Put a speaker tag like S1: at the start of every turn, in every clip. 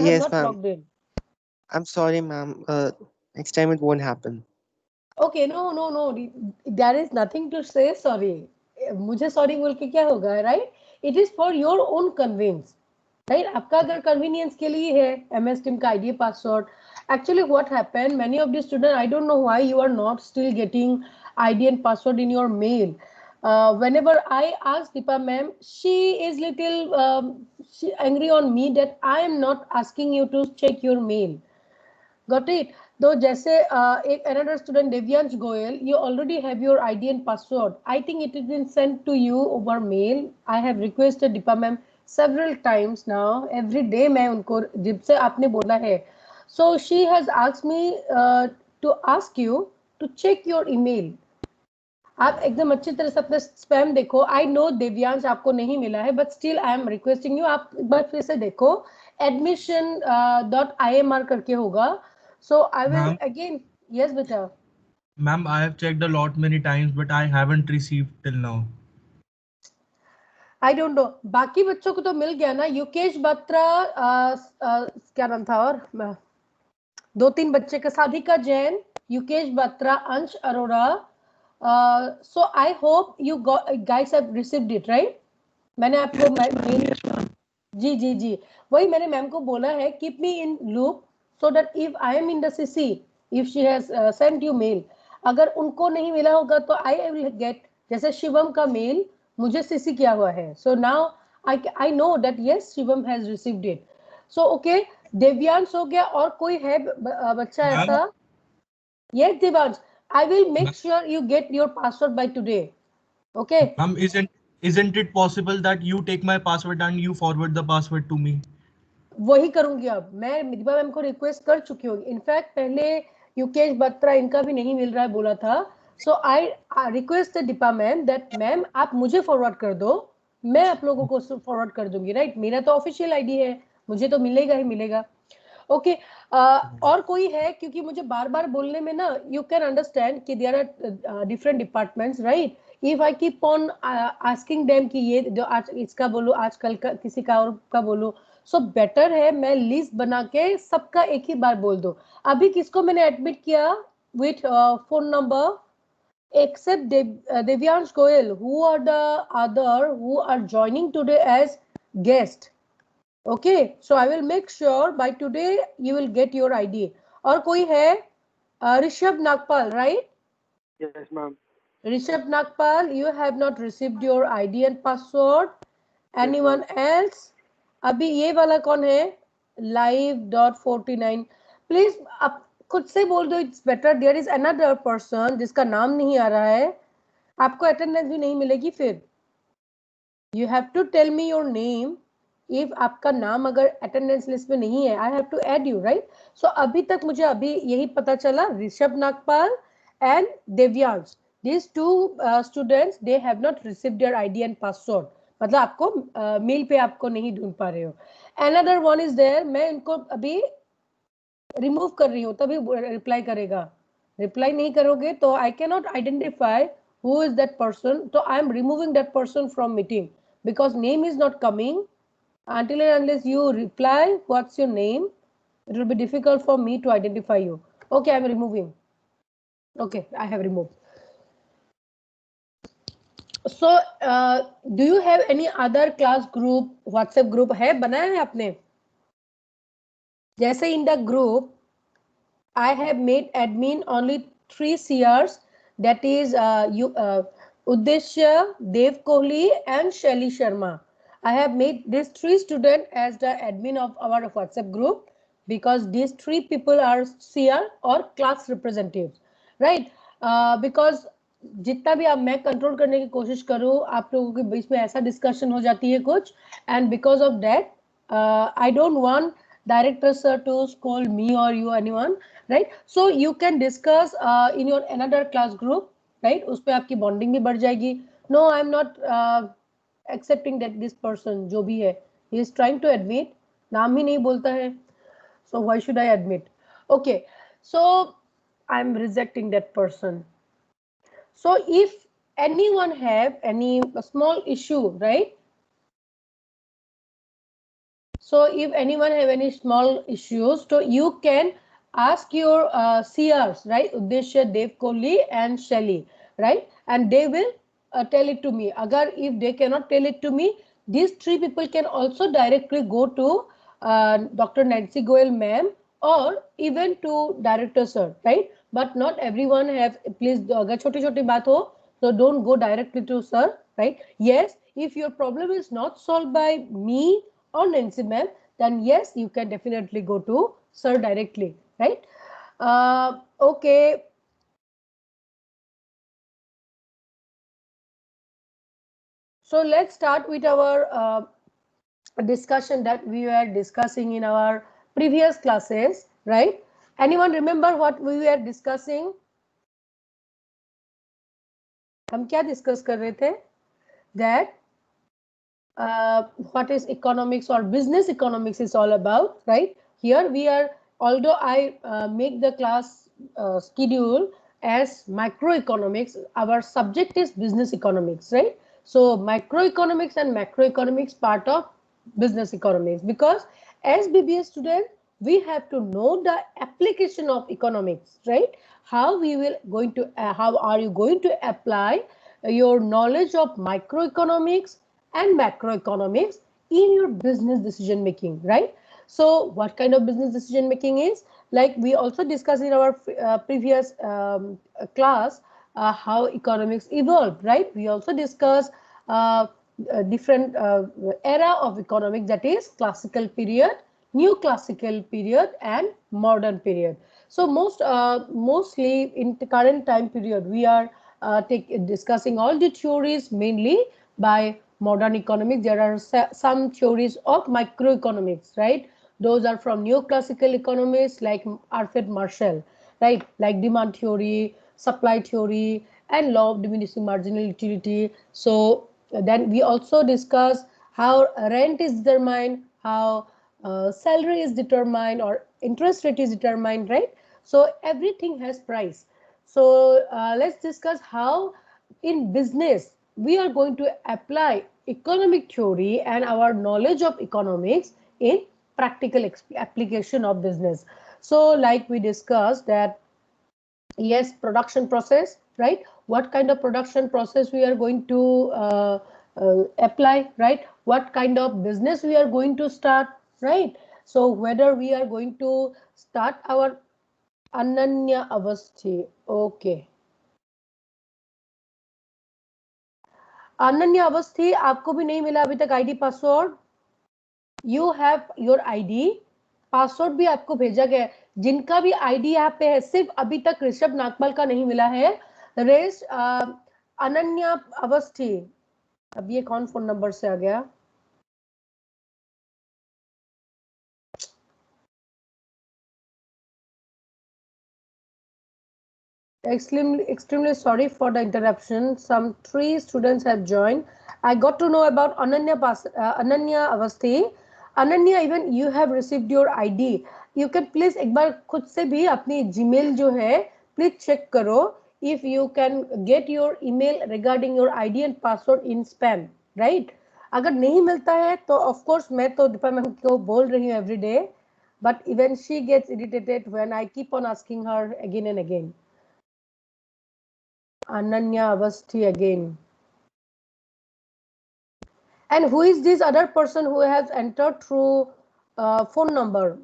S1: have
S2: Yes,
S1: not
S2: ma'am.
S1: logged in.
S2: I'm sorry, ma'am. Next time it won't happen.
S1: Okay, no, no, no. There is nothing to say sorry. मुझे sorry बोल के क्या होगा, right? It is for your own convenience, right? आपका अगर convenience के लिए है MS Team का ID password. Actually, what happened? Many of the students, I don't know why you are not still getting ID and password in your mail. Whenever I ask Deepa ma'am, she is little angry on me that I am not asking you to check your mail. Got it? Though जैसे एक another student Devyansh Goyal, you already have your ID and password. I think it has been sent to you over mail. I have requested Deepa ma'am several times now. Every day मैं उनको जब से आपने बोला है. So she has asked me to ask you to check your email. आप एकदम अच्छी तरह से अपने स्पैम देखो. आई नो देव्यांश आपको नहीं मिला है, but still I am requesting you, आप एक बार फिर से देखो. admission.imr करके होगा. So I will
S3: Ma'am,
S1: again. Yes बेटा.
S3: ma'am, I have checked a lot many times, but I haven't received till now.
S1: I don't know, बाकी बच्चों को तो मिल गया ना. युकेश बत्रा, क्या नाम था, और दो तीन बच्चे का, साधिका Jain, Yukesh Batra, Ansh Arora. So I hope you guys have received it, right? मैंने आपको मेल. जी जी जी, वही मैंने मैम को बोला है, keep me in loop so that if I am in the CC, if she has sent you mail, अगर उनको नहीं मिला होगा तो आई विल गेट. जैसे शिवम का मेल मुझे सीसी किया हुआ है, so now I know that yes Shivam has received it. So okay, Devyansh हो गया, और कोई है बच्चा
S3: Ma'am,
S1: ऐसा? Yes Devansh, I will make
S3: ma'am,
S1: sure you get your password by today. Okay,
S3: ma'am, isn't it possible that you take my password and you forward the password to me?
S1: वही करूंगी. अब मैं दीपा मैम को request कर चुकी हूँ. In fact पहले युकेश बत्रा इनका भी नहीं मिल रहा है बोला था. So I request Deepa ma'am that ma'am आप मुझे फॉरवर्ड कर दो, मैं आप लोगों को फॉरवर्ड कर दूंगी. राइट, मेरा तो ऑफिशियल आईडी है, मुझे तो मिलेगा ही मिलेगा. ओके, और कोई है? क्योंकि मुझे बार बार बोलने में ना, यू कैन अंडरस्टैंड कि there are different departments, right? If I keep on asking them कि ये जो आज इसका बोलो, आजकल का किसी का और का बोलो, सो बेटर है मैं लिस्ट बना के सबका एक ही बार बोल दो. अभी किसको मैंने एडमिट किया with phone number, except Devyansh Goyal, who are the other who are joining today as guest. Okay, so I will make sure by today you will get your ID. और कोई है? Rishabh Nagpal, right?
S4: Yes, ma'am.
S1: Rishabh Nagpal, you have not received your ID and password.
S4: Yes,
S1: Anyone
S4: ma'am.
S1: else? अभी ये वाला कौन है? Live.49. Please आप खुद से बोल दो, it's better. There is another person जिसका नाम नहीं आ रहा है, आपको अटेंडेंस भी नहीं मिलेगी फिर. You have to tell me your name. If आपका नाम अगर अटेंडेंस लिस्ट में नहीं है, I have to add you, right? So अभी तक मुझे अभी यही पता चला, Rishabh Nagpal and Devyansh, these two students, they have not received their ID and password. मतलब आपको मेल पे आपको नहीं ढूंढ पा रहे हो. Another one is there, मैं इनको अभी रिमूव कर रही हूँ, तभी रिप्लाई करेगा. रिप्लाई नहीं करोगे तो I can not identify who is that person, so I am removing that person from meeting because name is not coming. Until and unless you reply what's your name, it will be difficult for me to identify you. Okay, I am removing. Okay, I have removed. So do you have any other class group, WhatsApp group है, बनाया है आपने? जैसे in the group I have made admin only 3 CRs, that is Uddeshya, Dev Kohli and Shelly Sharma. I have made these 3 students as the admin of our WhatsApp group because these 3 people are CR or class representatives, right? Because जितना भी आप मैं control करने की कोशिश करूँ, आप लोगों के बीच में ऐसा डिस्कशन हो जाती है कुछ, and because of that I don't want director sir to scold me or you anyone, right? So you can discuss in your another class group, right? उस पे आपकी bonding भी बढ़ जाएगी. No, I'm not accepting that this person जो भी है, he is trying to admit, नाम ही नहीं बोलता है, so why should I admit? Okay, so I'm rejecting that person. So if anyone have any small issue, right? So if anyone have any small issues, so you can ask your CRs, right? Uddeshya, Dev Kohli and Shelly, right? And they will tell it to me. Agar if they cannot tell it to me, these three people can also directly go to Dr. Nancy Goel ma'am or even to director sir, right? But not everyone have, please, agar choti choti baat ho, so don't go directly to sir, right? Yes, if your problem is not solved by me or Nancy ma'am, then yes, you can definitely go to sir directly, right? Okay. So let's start with our discussion that we were discussing in our previous classes, right? Anyone remember what we were discussing? हम क्या discuss कर रहे थे? That what is economics or business economics is all about, right? Here we are, although I make the class schedule as microeconomics, our subject is business economics, right? So microeconomics and macroeconomics part of business economics, because as BBA student we have to know the application of economics, right? How we will going to how are you going to apply your knowledge of microeconomics and macroeconomics in your business decision making, right? So what kind of business decision making is, like we also discussed in our previous class, how economics evolved, right? We also discussed different era of economics, that is classical period, new classical period and modern period. So mostly in the current time period we are discussing all the theories mainly by modern economics. There are some theories of microeconomics, right? Those are from neoclassical economists like Alfred Marshall, right? Like demand theory, supply theory, and law of diminishing marginal utility. So then we also discuss how rent is determined, how salary is determined, or interest rate is determined, right? So everything has price. So let's discuss how in business we are going to apply economic theory and our knowledge of economics in practical application of business. So like we discussed that, yes, production process, right? What kind of production process we are going to apply, right? What kind of business we are going to start, right? So whether we are going to start our Ananya Avasthi, okay. Ananya Awasthi, आपको भी नहीं मिला अभी तक ID password? You have your ID, password भी आपको भेजा गया है. जिनका भी आईडी यहाँ पे है, सिर्फ अभी तक ऋषभ नागपाल का नहीं मिला है. रेस्ट अनन्या अवस्थी. अब ये कौन फोन नंबर से आ गया? Extremely sorry for the interruption. Some 3 students have joined. I got to know about Ananya Avasthi. Ananya, even you have received your ID. You can please एक बार खुद से भी अपनी Gmail जो है please check करो if you can get your email regarding your ID and password in spam, right? अगर नहीं मिलता है तो of course मैं तो दीपा मैम को बोल रही हूँ every day, but even she gets irritated when I keep on asking her again and again. Ananya Avasthi again. And who is this other person who has entered through phone number?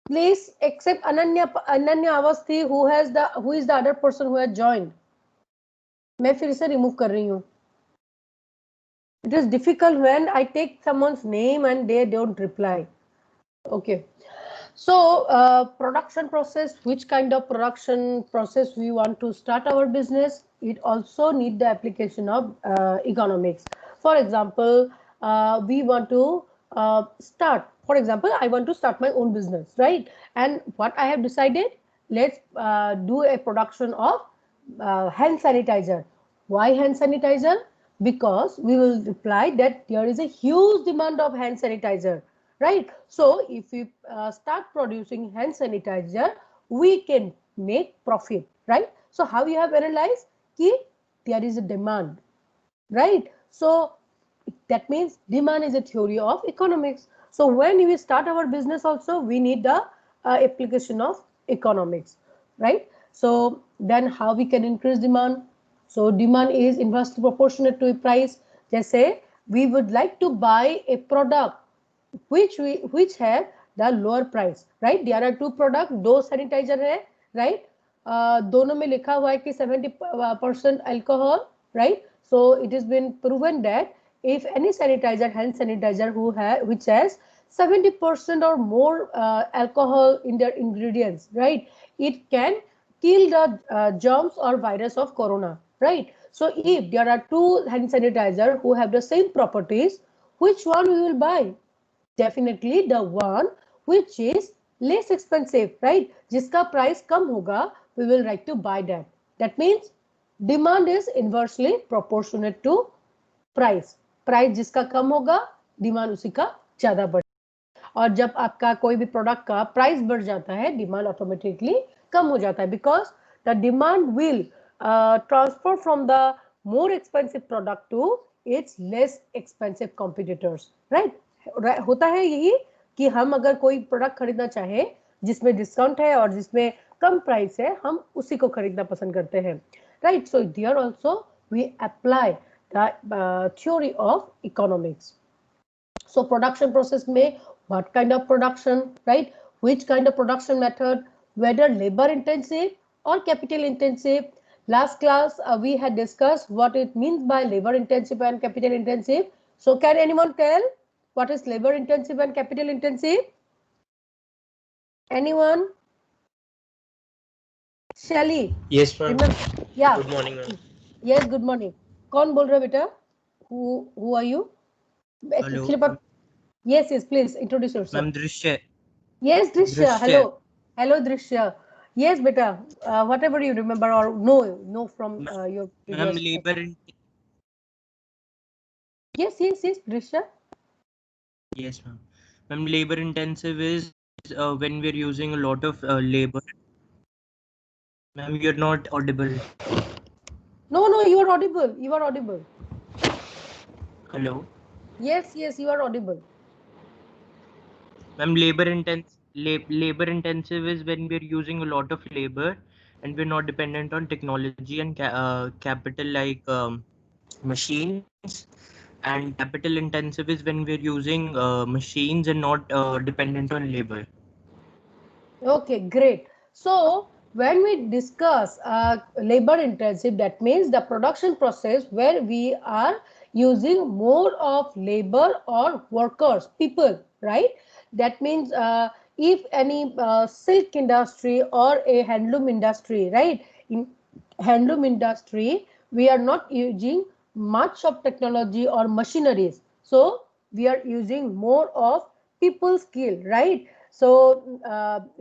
S1: Please accept Ananya Avasthi, who is the other person who has joined. मैं फिर से remove कर रही हूँ. It is difficult when I take someone's name and they don't reply. Okay. So production process, which kind of production process we want to start our business, it also need the application of economics. For example, we want to start, for example, I want to start my own business, right? And what I have decided, let's do a production of hand sanitizer. Why hand sanitizer? Because we will reply that there is a huge demand of hand sanitizer, right? So if we start producing hand sanitizer, we can make profit, right? So how you have analyzed ki there is a demand, right? So that means demand is a theory of economics. So when we start our business also, we need the application of economics, right? So then how we can increase demand? So demand is inversely proportionate to a price. Just say we would like to buy a product which have the lower price, right? There are two product, दो sanitizer है, right? दोनों में लिखा हुआ है कि 70% alcohol, right? So it has been proven that if any sanitizer, hand sanitizer which has 70% or more alcohol in their ingredients, right? It can kill the germs or virus of corona, right? So if there are two hand sanitizer who have the same properties, which one we will buy? Definitely the one which is less expensive, right? जिसका price कम होगा, we will like to buy that. That means demand is inversely proportionate to price. Price जिसका कम होगा, demand उसी का ज़्यादा बढ़ेगा. और जब आपका कोई भी product का price बढ़ जाता है, demand automatically कम हो जाता है, because the demand will transfer from the more expensive product to its less expensive competitors, right? होता है यही कि हम अगर कोई प्रोडक्ट खरीदना चाहे जिसमें डिस्काउंट है और जिसमें कम प्राइस है, हम उसी को खरीदना पसंद करते हैं, right? So there also we apply the theory of economics. So production process में what kind of production, right? Which kind of production method, whether labour intensive or capital intensive. Last class we had discussed what it means by labor intensive and capital intensive. So can anyone tell what is labor intensive and capital intensive? Anyone? Shelly?
S5: Yes ma'am.
S1: Yeah.
S5: Good morning ma'am.
S1: Yes, good morning. कौन बोल रहे हो बेटा? Who are you?
S5: Hello.
S1: Yes, please introduce yourself.
S5: Ma'am Drishya.
S1: Yes, Drishya. Hello Drishya. Yes, beta. Whatever you remember or know from your previous.
S5: Ma'am, labor.
S1: Yes, Drishya.
S5: Yes, ma'am. Ma'am, labor intensive is when we're using a lot of labor. Ma'am, you're not audible.
S1: No, you are audible. You are audible.
S5: Hello.
S1: Yes, you are audible.
S5: Ma'am, labor intensive is when we're using a lot of labor and we're not dependent on technology and capital like machines. And capital intensive is when we're using machines and not dependent on labor.
S1: Okay, great. So when we discuss labor intensive, that means the production process where we are using more of labor or workers, people, right? That means if any silk industry or a handloom industry, right? In handloom industry, we are not using much of technology or machineries. So we are using more of people skill, right? So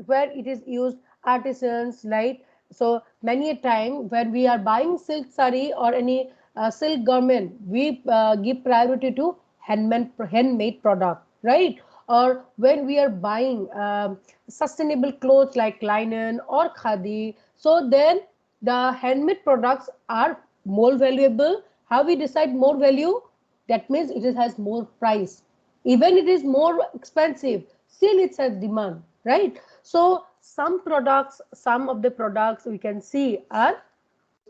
S1: where it is used artisans, right? So many a time when we are buying silk sari or any silk garment, we give priority to handmade product, right? Or when we are buying sustainable clothes like linen or khadi, so then the handmade products are more valuable. How we decide more value? That means it has more price. Even it is more expensive, still it has demand, right? So some of the products we can see are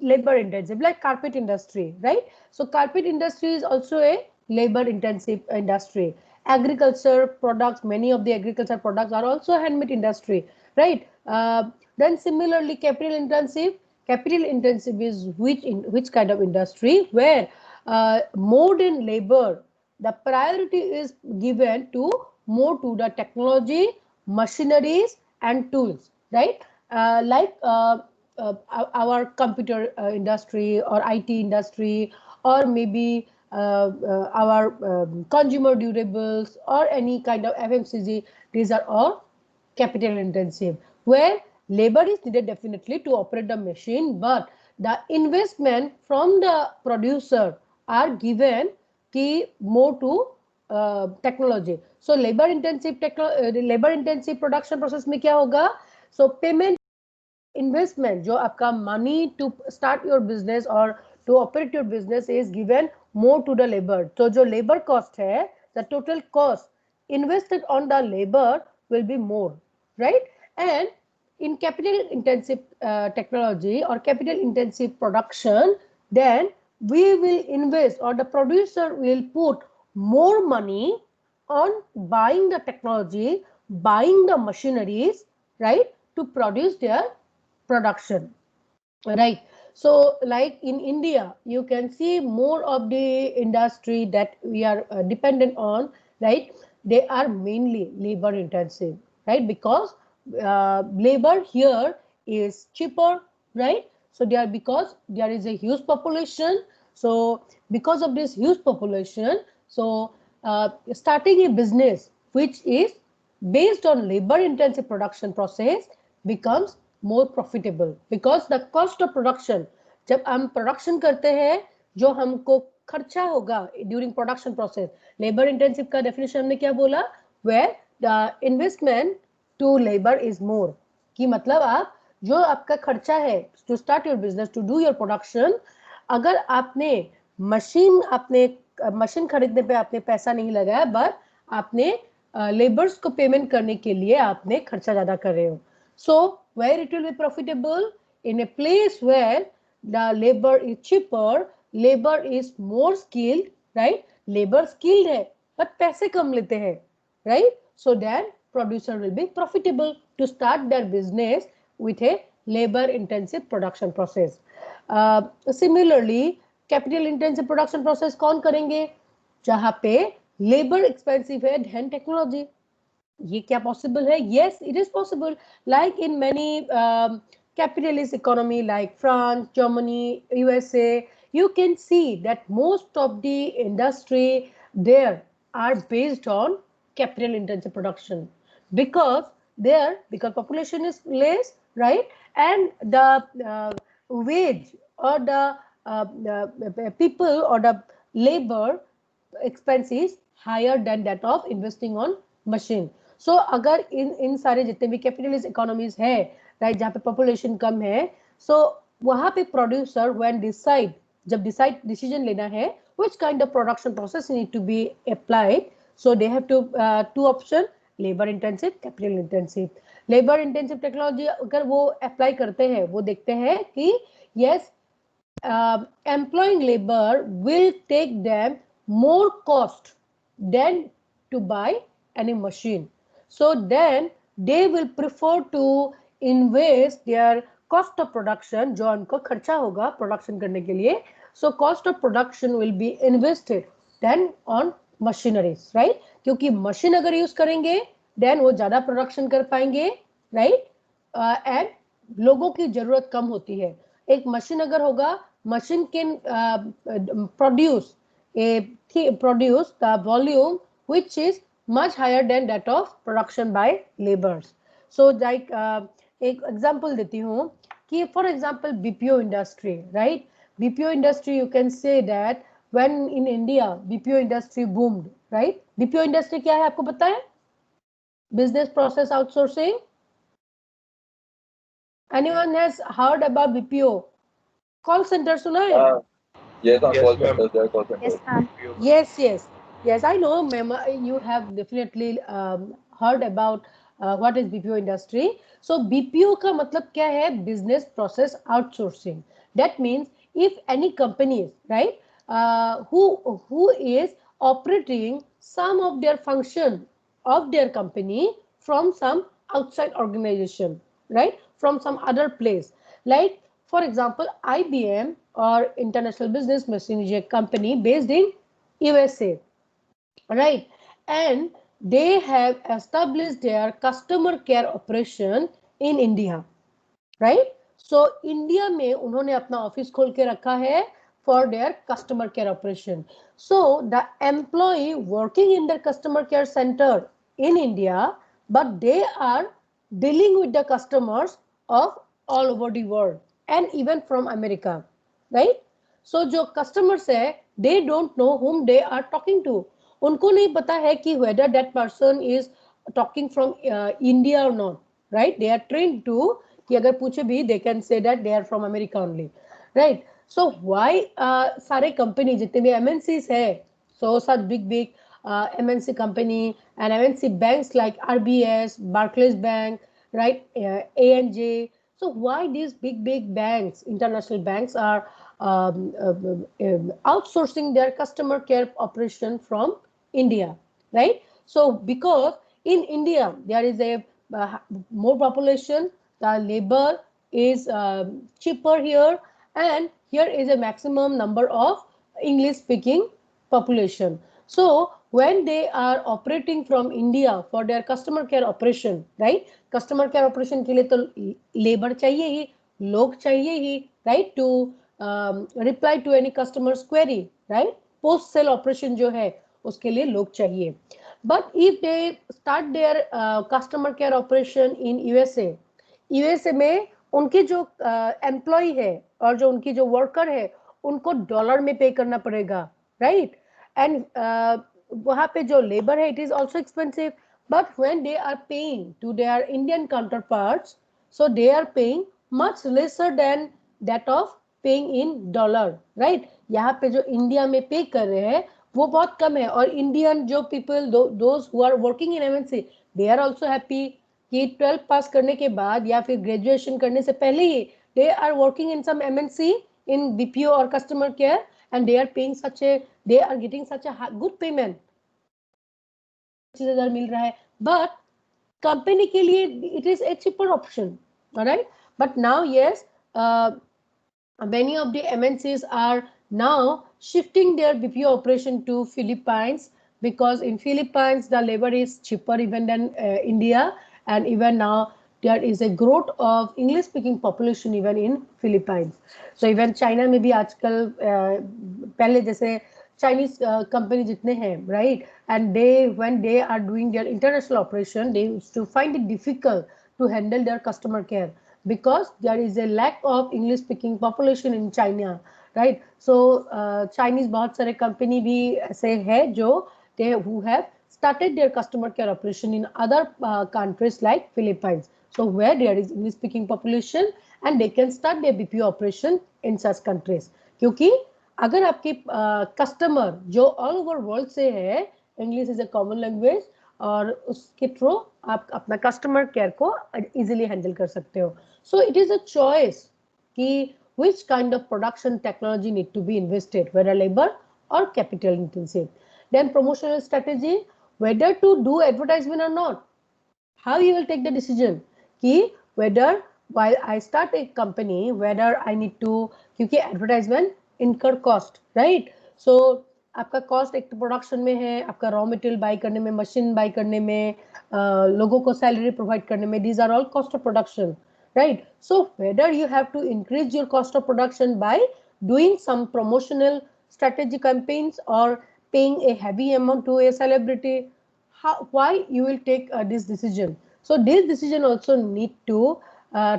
S1: labor intensive, like carpet industry, right? So carpet industry is also a labor intensive industry. Agriculture products, many of the agriculture products are also handmade industry, right? Then similarly capital intensive is which kind of industry where more than labor, the priority is given to more to the technology, machineries and tools, right? Like our computer industry or IT industry, or maybe our consumer durables or any kind of FMCG. These are all capital intensive, where labor is needed definitely to operate the machine, but the investment from the producer are given more to technology. So labor intensive production process में क्या होगा? So payment investment जो आपका money to start your business or to operate your business is given more to the labor. So जो labor cost है, the total cost invested on the labor will be more, right? And in capital intensive technology or capital intensive production, then we will invest, or the producer will put more money on buying the technology, buying the machineries, right, to produce their production, right? So like in India, you can see more of the industry that we are dependent on, right? They are mainly labor intensive, right? Because labor here is cheaper, right? So they are, because there is a huge population. So because of this huge population, so starting a business which is based on labor intensive production process becomes more profitable, because the cost of production, जब हम production करते हैं, जो हमको खर्चा होगा during production process, labour intensive का definition हमने क्या बोला, where the investment to labour is more, कि मतलब आप जो आपका खर्चा है to start your business, to do your production, अगर आपने मशीन खरीदने पे आपने पैसा नहीं लगाया, बट आपने लेबर्स को पेमेंट करने के लिए आपने खर्चा ज्यादा कर रहे हो. So where it will be profitable? In a place where the labor is cheaper, labor is more skilled, right? Labor skilled है, but पैसे कम लेते हैं, right? So then producer will be profitable to start their business with a labor intensive production process. Similarly, capital intensive production process कौन करेंगे? जहाँ पे labor expensive है than technology. ये क्या possible है? Yes, it is possible. Like in many capitalist economy like France, Germany, USA, you can see that most of the industry there are based on capital intensive production, because population is less, right? And the wage or the people or the labor expense is higher than that of investing on machine. So अगर इन सारे जितने भी capitalist economies है, right, जहाँ पे population कम है, सो वहाँ पे प्रोड्यूसर व्हेन जब डिसीजन लेना है which kind of production process need to be applied, so they have to two option, labor intensive, capital intensive. labor intensive technology अगर वो अप्लाई करते हैं, वो देखते हैं कि yes, employing labor will take them more cost than to buy any machine. So then they will prefer to invest their cost of production, जो उनको खर्चा होगा प्रोडक्शन करने के लिए, so cost of production will be invested then on machineries, right? क्योंकि machine अगर use करेंगे then वो ज्यादा प्रोडक्शन कर पाएंगे, right? And लोगों की जरूरत कम होती है. एक मशीन अगर होगा, machine can produce the volume which is much higher than that of production by laborers. So like एक example देती हूँ कि for example BPO industry, right? BPO industry, you can say that when in India BPO industry boomed, right? BPO industry क्या है आपको पता है? Business process outsourcing. Anyone has heard about BPO? Call center सुना है?
S6: Yes, call centers. There are call centers.
S1: Yes, I know, ma'am, you have definitely heard about what is BPO industry. So BPO का मतलब क्या है? Business process outsourcing. That means if any companies, right, who is operating some of their function of their company from some outside organization, right, from some other place, like for example IBM or International Business Messenger company based in USA, right, and they have established their customer care operation in India, right? So India में उन्होंने अपना office खोल के रखा है for their customer care operation. So the employee working in the customer care center in India, but they are dealing with the customers of all over the world and even from America, right? So जो customers है, they don't know whom they are talking to. उनको नहीं पता है कि whether that person is talking from India or not, right? They are trained to कि अगर पूछे भी they can say that they are from America only, right? So why सारे कंपनी जितने भी MNCs है, so such big MNC company and MNC banks like RBS, Barclays Bank, right, ANJ. So why these big banks, international banks, are outsourcing their customer care operation from India, right? So because in India there is a more population, the labor is cheaper here, and here is a maximum number of English speaking population. So when they are operating from India for their customer care operation, right, customer care operation के लिए तो labor चाहिए ही, लोग चाहिए ही, right, to reply to any customer's query, right, post sale operation जो है उसके लिए लोग चाहिए. But if they start their customer care operation in USA में उनके जो एम्प्लॉय है और जो उनकी जो वर्कर है उनको डॉलर में पे करना पड़ेगा, राइट, एंड वहां पे जो लेबर है it is also expensive. But when they are paying to their Indian counterparts, so they are paying much lesser than that of paying in dollar, right. यहाँ पे जो इंडिया में पे कर रहे हैं वो बहुत कम है, और इंडियन जो people those who are working in MNC they are also happy कि 12 पास करने के बाद या फिर ग्रेजुएशन करने से पहले ही they are working in some MNC in BPO और customer care, and they are paying such a, they are getting such a good payment, 25,000 मिल रहा है. बट कंपनी के लिए it is a cheaper option, alright. But now yes, many of the MNCs are now shifting their BPO operation to Philippines, because in Philippines the labor is cheaper even than India, and even now there is a growth of English speaking population even in Philippines. So even China में भी आजकल पहले जैसे Chinese company जितने हैं, right, and they when they are doing their international operation they used to find it difficult to handle their customer care because there is a lack of English speaking population in China, right. So Chinese बहुत सारे company भी ऐसे हैं जो they who have started their customer care operation in other countries like Philippines, so where there is English speaking population and they can start their BPO operation in such countries. क्योंकि अगर आपके customer जो all over world से है, English is a common language, और उसके through आप अपना कस्टमर केयर को इजीली हैंडल कर सकते हो. सो इट इज अ चॉइस कि which kind of production technology need to be invested, whether labor or capital intensive. Then promotional strategy, whether to do advertisement or not. How you will take the decision कि whether while I start a company whether I need to, क्योंकि advertisement incur cost, right. So आपका cost एक तो production में है, आपका raw material by करने में, मशीन बाय करने में, लोगों को सैलरी प्रोवाइड करने में, these are all cost of production, right. So whether you have to increase your cost of production by doing some promotional strategy campaigns or paying a heavy amount to a celebrity, why you will take this decision. So this decision also need to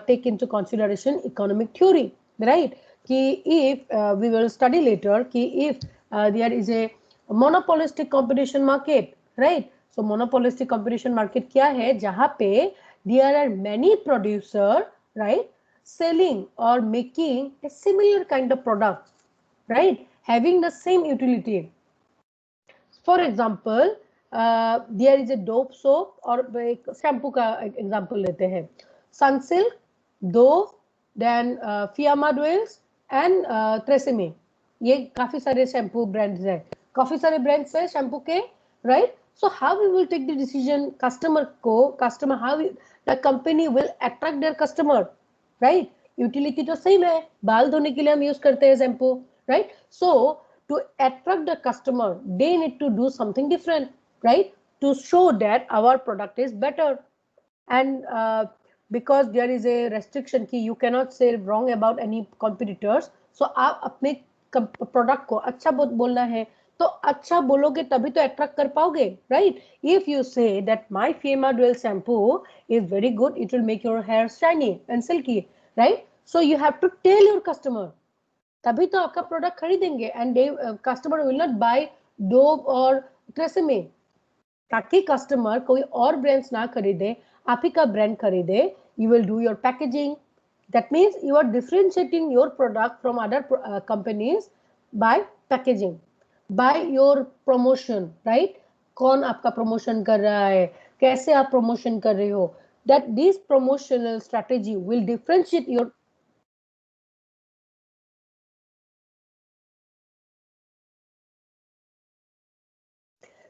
S1: take into consideration economic theory, right. कि if we will study later कि if there is a monopolistic competition market, right. So monopolistic competition market क्या है, जहाँ पे there are many producer, right, selling or making a similar kind of product, right, having the same utility. For example, there is a Dove soap और एक shampoo का example लेते हैं, Sunsilk, Dove, then Fiamma Dwells and Tresemme. ये काफी सारे shampoo brands हैं, काफी सारे ब्रांड्स हैं शैम्पू के, right. So how we will take the decision, customer how the company will attract their customer, right. Utility तो सेम है, बाल धोने के लिए हम यूज करते हैं shampoo, right. So to attract the customer they need to do something different, right, to show that our product is better. And because there is a restriction कि you cannot say wrong about any competitors, so आप अपने product को अच्छा बोलना है, तो अच्छा बोलोगे तभी तो अट्रैक्ट कर पाओगे, right. If you say that my Fiamma Dwell shampoo is very good, it will make your hair shiny and silky, right. So you have to tell your customer, तभी तो आपका प्रोडक्ट खरीदेंगे, and customer will not buy Dove और Tresemme, ताकि customer कोई और brands ना खरीदे, आप ही का ब्रांड खरीदे. You will do your packaging, That means you are differentiating your product from other companies by packaging, by your promotion, right? कौन आपका promotion कर रहा है, कैसे आप promotion कर रहे हो, that this promotional strategy will differentiate your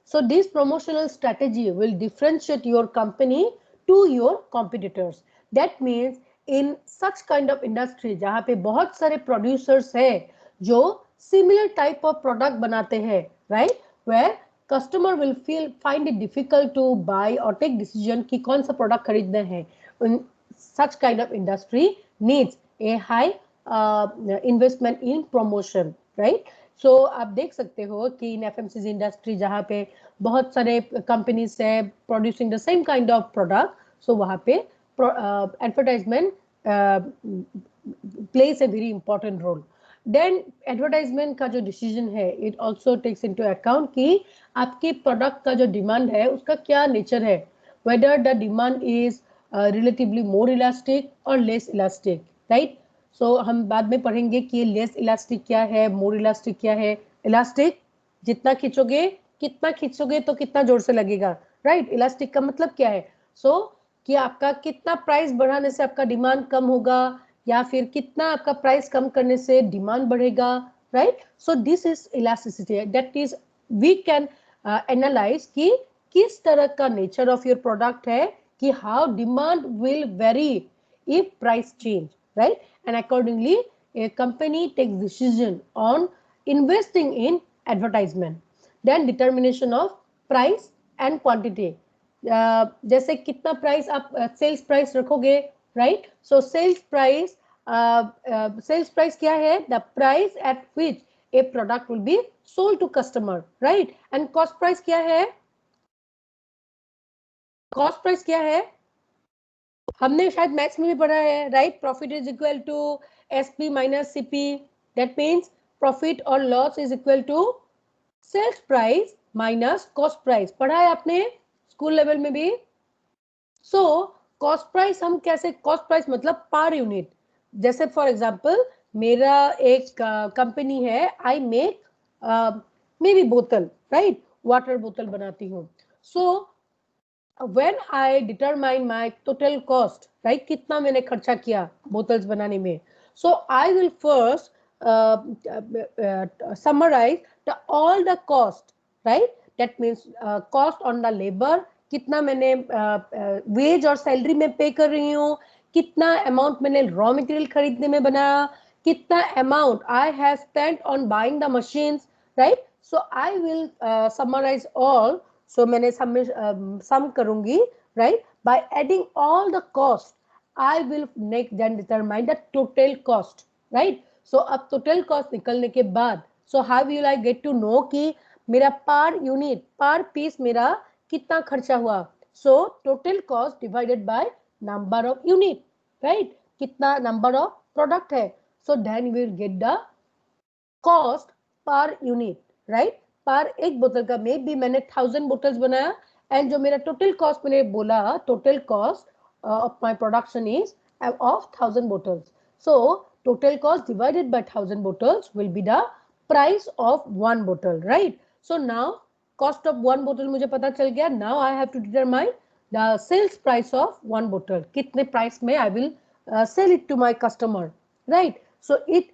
S1: So this promotional strategy will differentiate your company to your competitors. That means in such kind of industry जहाँ पे बहुत सारे producers है जो similar type of product बनाते हैं, right? Where customer will find it difficult to buy or take decision कि कौन सा product खरीदना है. In such kind of industry needs a high investment in promotion, right? सो आप देख सकते हो कि इन एफएमसीजी इंडस्ट्री जहाँ पे बहुत सारे कंपनीज है producing the same kind of product, so वहाँ पे advertisement plays a very important role. Then advertisement का जो डिसीजन है it also takes into account कि आपके प्रोडक्ट का जो डिमांड है उसका क्या नेचर है, whether the demand is relatively more elastic और लेस इलास्टिक, राइट? सो हम बाद में पढ़ेंगे कि लेस इलास्टिक क्या है, मोर इलास्टिक क्या है. इलास्टिक जितना खींचोगे तो कितना जोर से लगेगा, राइट? इलास्टिक का मतलब क्या है? सो कि आपका कितना प्राइस बढ़ाने से आपका डिमांड कम होगा या फिर कितना आपका प्राइस कम करने से डिमांड बढ़ेगा, right? So this is elasticity. That is we can analyse कि किस तरह का नेचर ऑफ योर प्रोडक्ट है, कि how demand will very if price change, right? And accordingly a company takes decision on investing in advertisement. Then determination of price and quantity. जैसे कितना price आप sales price रखोगे, right? So sales price क्या है? The price at which a product will be sold to customer, right? And cost price क्या है? cost price क्या है? हमने शायद मैथ्स में भी पढ़ा है, right? Profit is equal to SP minus CP. That means profit और loss is equal to sales price minus cost price. पढ़ा है आपने स्कूल लेवल में भी. सो कॉस्ट प्राइस हम कैसे, कॉस्ट प्राइस मतलब पर यूनिट. जैसे फॉर एग्जांपल मेरा एक कंपनी है, आई मेक मे बी बोतल, राइट? वाटर बोतल बनाती हूँ. सो when I determine my total cost, right? कितना मैंने खर्चा किया बोतल्स बनाने में. So I will first summarize all the cost, right? That means cost on the labor, कितना मैंने वेज और सैलरी में पे कर रही हूँ, कितना अमाउंट मैंने रॉ मटेरियल खरीदने में बनाया, कितना amount I have spent on buying the machines, right? So I will summarize all. So मैंने sum करूंगी, right? By adding all the cost, I will then determine the total cost, right? So अब total cost निकलने के बाद, so how will I get to know कि मेरा per unit, per piece मेरा कितना खर्चा हुआ? So total cost divided by number of unit, right? कितना number of product है? So then we will get the cost per unit, right? पर एक बोतल का में भी मैंने 1000 बोतल्स बनाया एंड जो मेरा टोटल कॉस्ट मैंने बोला, total cost of my production is of 1000 बोतल्स. So total cost divided by 1000 बोतल्स will be the price of one बोतल, right? So now cost of one बोतल मुझे पता चल गया. Now I have to determine the sales price of one बोतल. कितने प्राइस में I will sell it to my customer, right? So if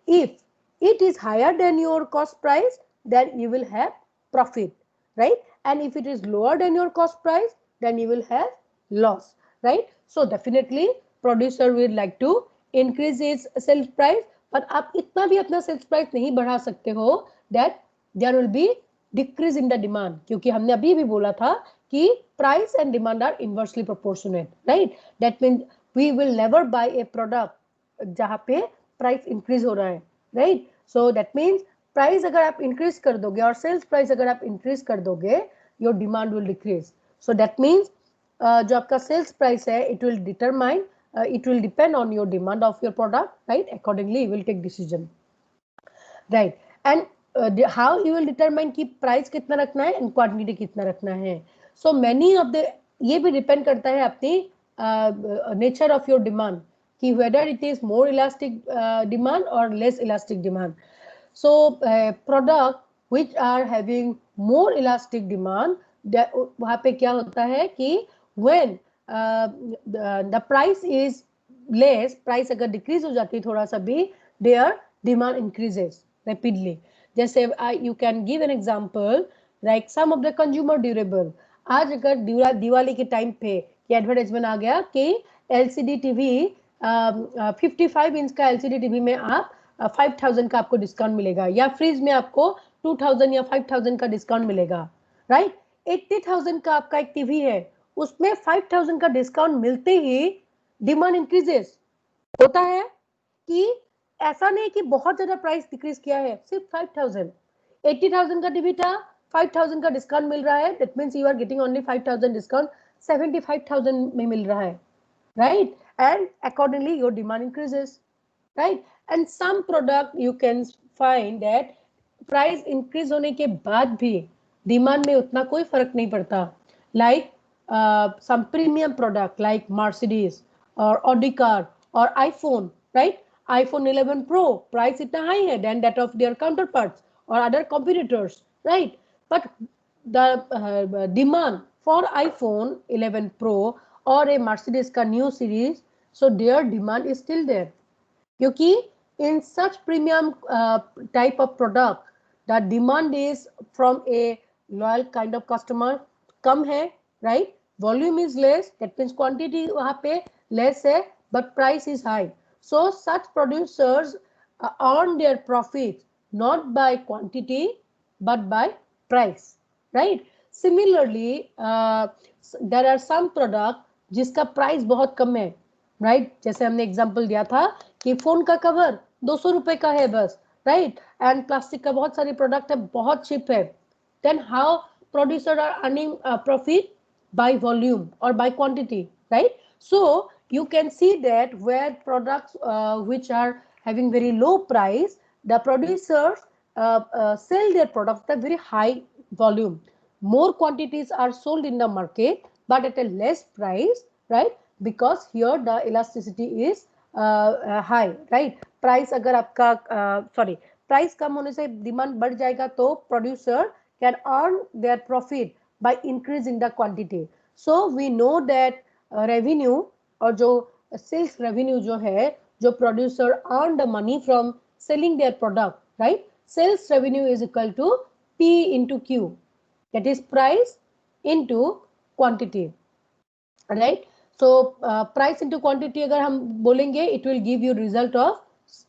S1: it is higher than your cost price, then you will have profit, right? And if it is lower than your cost price, then you will have loss, right? So definitely producer will like to increase its sales price, but आप इतना भी अपना sales price नहीं बढ़ा सकते हो that there will be decrease in the demand, क्योंकि हमने अभी भी बोला था कि price and demand are inversely proportionate, right? That means we will never buy a product जहाँ पे price increase हो रहा है, right? So that means price अगर आप इंक्रीज कर दोगे और सेल्स प्राइस अगर आप इंक्रीज कर दोगे, your demand will decrease. So that means जो आपका सेल्स प्राइस है it will determine, it will depend on your demand of your product, right? Accordingly you will take decision, right? And how you will determine कि price कितना रखना है and quantity कितना रखना है. सो मेनी ऑफ द, ये भी depend करता है अपनी नेचर ऑफ योर डिमांड, कि whether it is more elastic demand or less elastic demand. So product which are having more elastic demand, वहाँ पे क्या होता है कि when the price is less, price अगर decrease हो जाती है थोड़ा सा भी, their demand increases rapidly. जैसे you can give an example like some of the consumer durable. आज अगर दिवाली के टाइम पे कि एडवर्टाइजमेंट आ गया कि LCD टीवी 55 इंच का LCD टीवी में आप 5000 का आपको डिस्काउंट मिलेगा, या फ्रिज में आपको 2000 या 5000 का डिस्काउंट मिलेगा, राइट? 80,000 का आपका एक टीवी है, उसमें 5000 का डिस्काउंट मिलते ही डिमांड इंक्रीजेस होता है कि ऐसा नहीं कि बहुत ज्यादा प्राइस डिक्रीज किया है, सिर्फ 5000, 80,000 का टीवी था, 5000 का डिस्काउंट मिल रहा है, that means you are getting only 5000 discount, 75,000 में मिल रहा है, right? And accordingly your demand increases, right? And some product you can find that price increase होने के बाद भी demand में उतना कोई फर्क नहीं पड़ता, like some premium product like Mercedes or Audi car or iPhone, right? iPhone 11 Pro price इतना high है than that of their counterparts or other competitors, right? But the demand for iPhone 11 Pro or a Mercedes का new series, so their demand is still there. क्योंकि in such premium type of product, the demand is from a loyal kind of customer कम है, right? Volume is less, that means quantity वहाँ पे less है, but price is high. So such producers earn their profits not by quantity but by price, right? Similarly, there are some product जिसका price बहुत कम है, right? जैसे हमने example दिया था कि फोन का कवर 200 रुपए का है बस, राइट? एंड प्लास्टिक का बहुत सारे प्रोडक्ट है, बहुत चिप है. Then how producer are earning profit? By volume और by quantity, right? So you can see that where products which are having very low price, the producers sell their products at very high volume. More quantities are sold in the market, but at a less price, right? Because here the elasticity is high, right? Price अगर आपका price कम होने से demand बढ़ जाएगा तो producer can earn their profit by increasing the quantity. So we know that revenue और जो sales revenue जो है, जो producer earn the money from selling their product, right? Sales revenue is equal to P into Q, that is price into quantity, right? So price into quantity अगर हम बोलेंगे, it will give you result of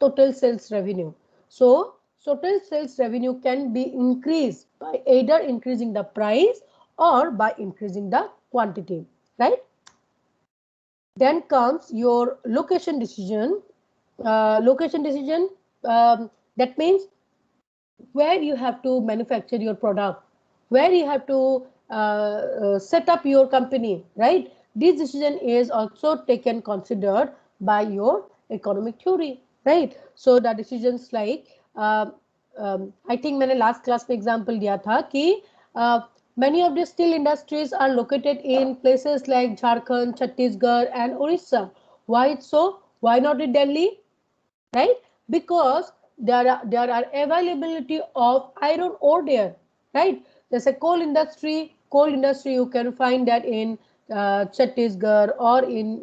S1: total sales revenue. So total sales revenue can be increased by either increasing the price or by increasing the quantity, right? Then comes your location decision. That means where you have to manufacture your product, where you have to set up your company, right? This decision is also taken considered by your economic theory, right? So the decisions like I think मैंने last class में example दिया था कि many of the steel industries are located in places like Jharkhand, Chhattisgarh and Orissa. Why so? Why not in Delhi? Right? Because there are availability of iron ore there. Right? There's a coal industry. Coal industry you can find that in Chhattisgarh or in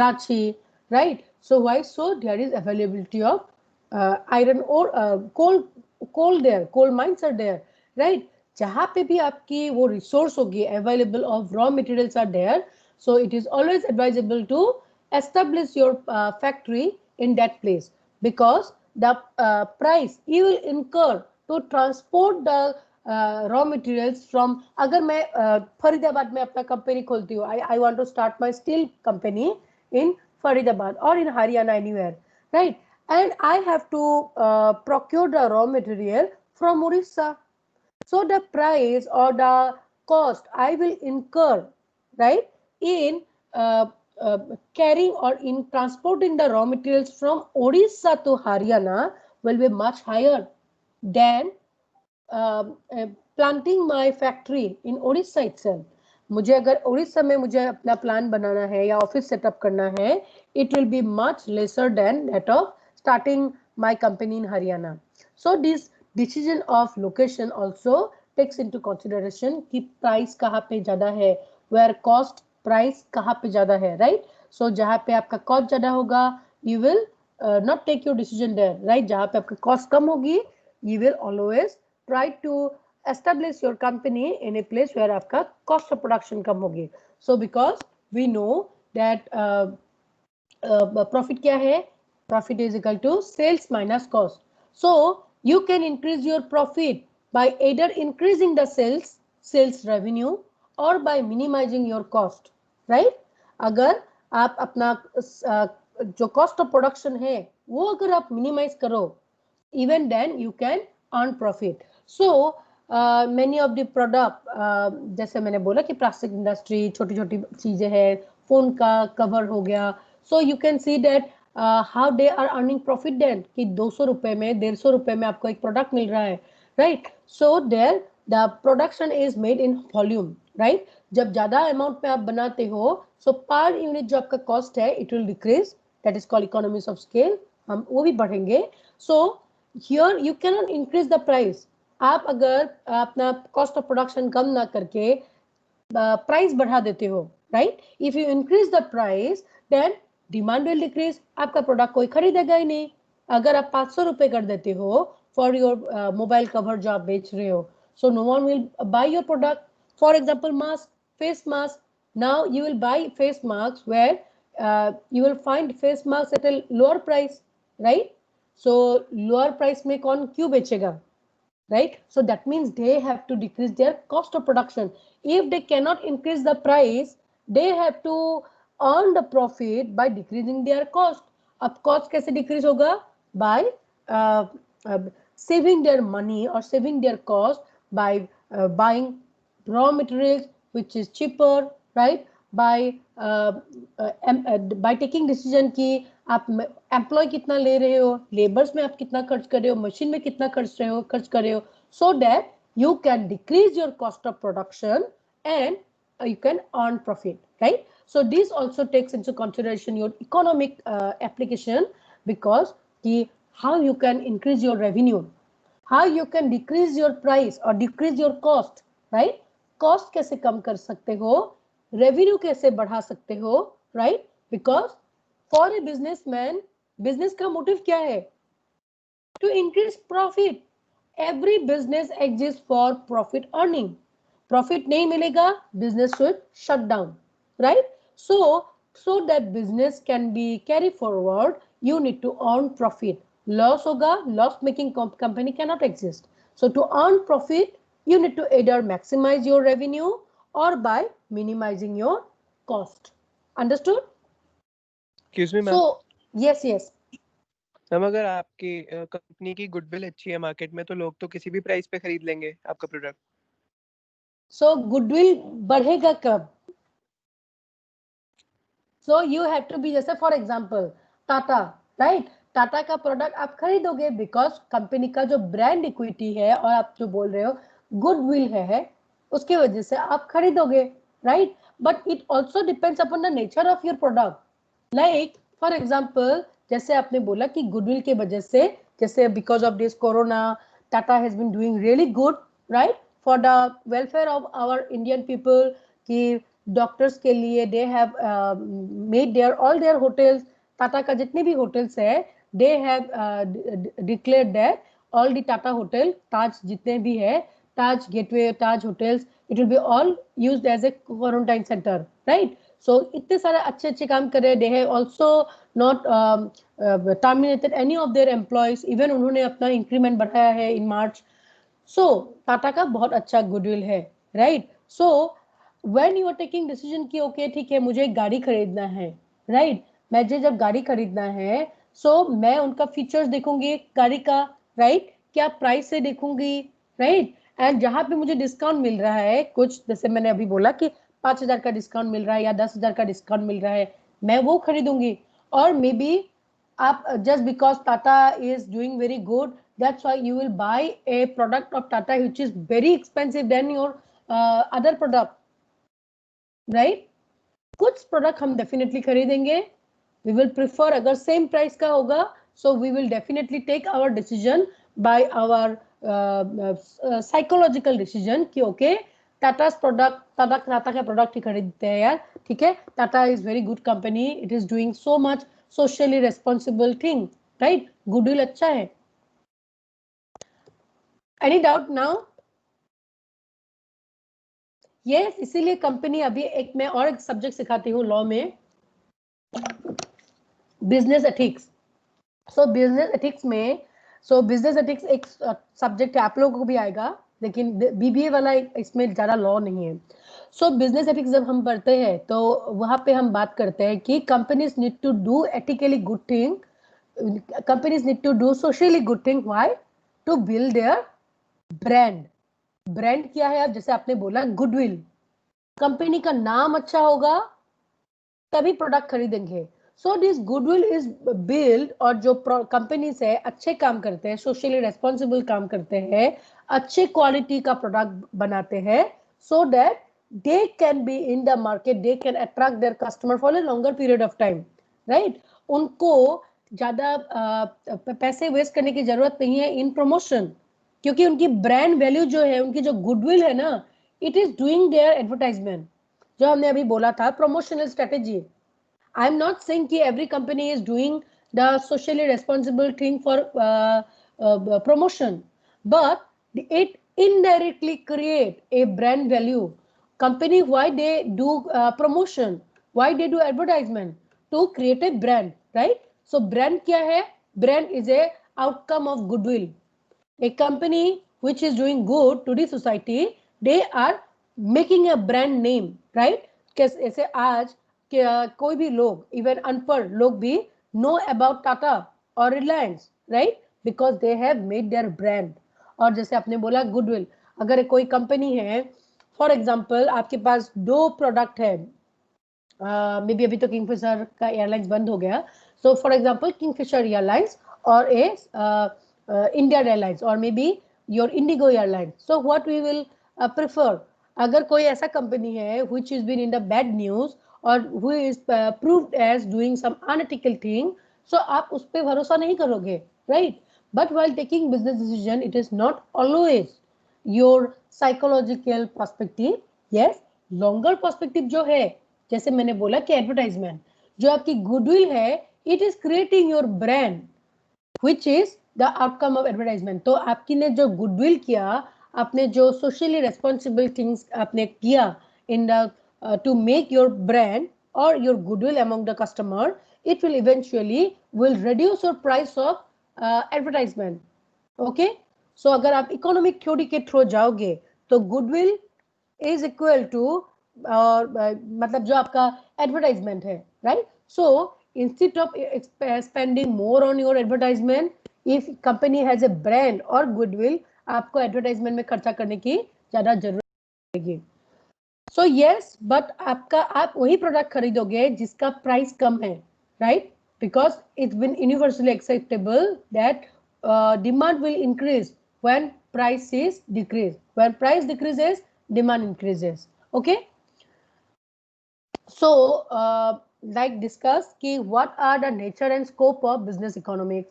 S1: Ranchi. Right? So why so? There is availability of iron ore, coal there. Coal mines are there. Right? जहाँ पे भी आपकी वो resource होगी, available of raw materials are there, so it is always advisable to establish your factory in that place, because the price you will incur to transport the raw materials from, अगर मैं फरीदाबाद में अपना company खोलती हूँ, I want to start my steel company in Faridabad और इन Haryana anywhere, right? And I have to procure the raw material from Orissa. So the price or the cost I will incur, right, in carrying or in transporting the raw materials from Odisha to Haryana will be much higher than planting my factory in Odisha itself. मुझे अगर उड़ीसा में मुझे अपना plan बनाना है या office setup करना है it will be much lesser than that of starting my company in Haryana. So this decision of location also takes into consideration कि price कहाँ पे ज़्यादा है, where cost price कहाँ पे ज़्यादा है, right? So जहाँ पे आपका cost ज़्यादा होगा, you will not take your decision there, right? जहाँ पे आपका cost कम होगी, you will always try to establish your company in a place where आपका cost of production कम होगी. So because we know that profit क्या है? Profit is equal to sales minus cost. So you can increase your profit by either increasing the sales revenue or by minimizing your cost, right? अगर आप अपना जो cost of production है वो अगर आप minimize करो, even then you can earn profit. So many of the product जैसे मैंने बोला कि प्लास्टिक इंडस्ट्री छोटी छोटी चीजें हैं, फोन का कवर हो गया, so you can see that how they are earning profit then कि 200 रुपए में 150 रुपए में आपको एक प्रोडक्ट मिल रहा है, right? So there the production is made in volume, right? जब ज्यादा अमाउंट में आप बनाते हो, so per unit जो आपका कॉस्ट है it will decrease, that is called economies of scale, हम वो भी बढ़ेंगे. So here you cannot increase the price. आप अगर अपना कॉस्ट ऑफ प्रोडक्शन कम ना करके प्राइस बढ़ा देते हो, right? If you increase the price then demand will decrease, आपका प्रोडक्ट कोई खरीदेगा ही नहीं. अगर आप 500 रुपए कर देते हो फॉर योर मोबाइल कवर जो आप बेच रहे हो, so no one will buy your product. For example mask, face mask, now you will buy face mask where you will find face masks at a lower price, right? So lower price में कौन क्यों बेचेगा, right? So that means they have to decrease their cost of production. If they cannot increase the price, they have to earn the profit by decreasing their cost. अब cost कैसे decrease होगा? By saving their money or saving their cost by buying raw materials which is cheaper, right? By taking decision कि आप employ कितना ले रहे हो, labours में आप कितना खर्च कर रहे हो, मशीन में कितना खर्च कर रहे हो, so that you can decrease your cost of production and you can earn profit, right? So this also takes into consideration your economic application, because how you can increase your revenue, how you can decrease your price or decrease your cost, right? Cost कैसे कम कर सकते हो, revenue कैसे बढ़ा सकते हो, right? Because for a businessman, business का motive क्या है? To increase profit. Every business exists for profit earning. Profit नहीं मिलेगा, business should shut down, right? So that business can be carried forward, you need to earn profit. Loss होगा, loss making company cannot exist. So to earn profit, you need to either maximize your revenue or by minimizing your cost. Understood?
S2: Excuse me, ma'am.
S1: So yes.
S2: Ma'am अगर आपकी company की goodwill अच्छी है market में, तो लोग तो किसी भी प्राइस पे खरीद लेंगे आपका प्रोडक्ट.
S1: So गुडविल बढ़ेगा कब? So you have to be, जैसे for example Tata, right? Tata का प्रोडक्ट आप खरीदोगे बिकॉज कंपनी का जो ब्रांड इक्विटी है और आप जो बोल रहे हो गुडविल है, उसकी वजह से आप खरीदोगे, right? But it also depends upon the nature of your product. Like for example जैसे आपने बोला कि गुडविल के वजह से, जैसे because of this corona Tata has been doing really good, right, for the welfare of our Indian people, कि doctors के लिए they have made their all their hotels, Tata का जितने भी होटल्स है they have declared that all the Tata hotel, ताज जितने भी है, Taj gateway, Taj hotels, it will be all used as a quarantine center, right? So इतने सारे अच्छे काम कर रहे हैं. They have also not terminated any of their employees, even उन्होंने अपना इंक्रीमेंट बढ़ाया है इन मार्च. सो टाटा का बहुत अच्छा गुडविल है, right? So when you are taking decision कि ओके ठीक है मुझे एक गाड़ी खरीदना है, राइट? मुझे जब गाड़ी खरीदना है, सो मैं उनका फीचर्स देखूंगी गाड़ी का, राइट? क्या प्राइस से देखूंगी, राइट? एंड जहां पे मुझे डिस्काउंट मिल रहा है, कुछ जैसे मैंने अभी बोला कि 5,000 का डिस्काउंट मिल रहा है या 10,000 का डिस्काउंट मिल रहा है, मैं वो खरीदूंगी. और मे बी आप just because Tata is doing very good, that's why you will bye A product of Tata which is very expensive than your other product, right? कुछ प्रोडक्ट हम डेफिनेटली खरीदेंगे We will prefer, अगर same price का होगा, so we will definitely take our decision by our psychological decision कि okay, Tata's product, Tata का product ही खरीदते हैं यार, ठीक है? Tata is very good company, it is doing so much socially responsible thing, right? Goodwill अच्छा है. Any doubt now? Yes, इसीलिए कंपनी अभी एक मैं और एक सब्जेक्ट सिखाती हूँ लॉ में, बिजनेस एथिक्स. सो बिजनेस एथिक्स में, बिजनेस एथिक्स एक सब्जेक्ट है, आप लोगों को भी आएगा, लेकिन बीबीए वाला इसमें ज्यादा लॉ नहीं है. सो बिजनेस एथिक्स जब हम पढ़ते हैं तो वहां पे हम बात करते हैं कि companies need to do ethically good thing, companies need to do socially good thing. Why? To build their brand. Brand क्या है? अब जैसे आपने बोला गुडविल, कंपनी का नाम अच्छा होगा तभी प्रोडक्ट खरीदेंगे. So this goodwill is build, और जो कंपनीज है अच्छे काम करते हैं, सोशली रेस्पॉन्सिबल काम करते हैं, अच्छे क्वालिटी का प्रोडक्ट बनाते हैं, so that they can be in the market, they can attract there customer for a longer period of time, right? उनको ज्यादा पैसे वेस्ट करने की जरूरत नहीं है इन प्रमोशन, क्योंकि उनकी ब्रांड वैल्यू जो है, उनकी जो गुडविल है ना, it is doing their advertisement, जो हमने अभी बोला था promotional strategy. I am not saying कि every company is doing the socially responsible thing for promotion, but it indirectly create a brand value. Company, why they do promotion, why they do advertisement? To create a brand, right? So brand क्या है? Brand is a outcome of goodwill. A company which is doing good to the society, they are making a brand name, right? कैसे आज कोई भी लोग, even अनपढ़ लोग भी know about Tata or Reliance, right? Because they have made their brand. और जैसे आपने बोला गुडविल, अगर कोई कंपनी है, फॉर एग्जांपल आपके पास 2 प्रोडक्ट है, मे बी अभी तो किंगफिशर का एयरलाइंस बंद हो गया, so for example Kingfisher airlines और ए इंडियन एयरलाइंस, और may be your IndiGo airlines. So what we will prefer? अगर कोई ऐसा कंपनी है which is been in the bad news और who is proved as doing some unethical thing, so आप उस पर भरोसा नहीं करोगे, राइट? But while taking business decision, it is not always your psychological perspective. Yes, longer perspective जो है, जैसे मैंने बोला कि एडवर्टाइजमेंट, जो आपकी गुडविल है, it is creating your brand which is the outcome of advertisement. तो आपकी ने जो गुडविल किया, आपने जो सोशली रेस्पॉन्सिबल थिंग्स आपने किया in the to make your brand or your goodwill among the customer, it will eventually will reduce your price of advertisement. Okay, so अगर आप इकोनॉमिक थ्योरी के थ्रू जाओगे तो गुडविल इज इक्वल टू, और मतलब जो आपका एडवर्टाइजमेंट है, right? So instead of spending more on your advertisement, if company has a brand और गुडविल, आपको एडवर्टाइजमेंट में खर्चा करने की ज्यादा जरूरत पड़ेगी. सो यस, बट आप वही प्रोडक्ट खरीदोगे जिसका प्राइस कम है, right? Because it's been universally acceptable that demand will increase when price is decreased. When price decreases, demand increases. Okay. So, like discussed, कि what are the nature and scope of business economics?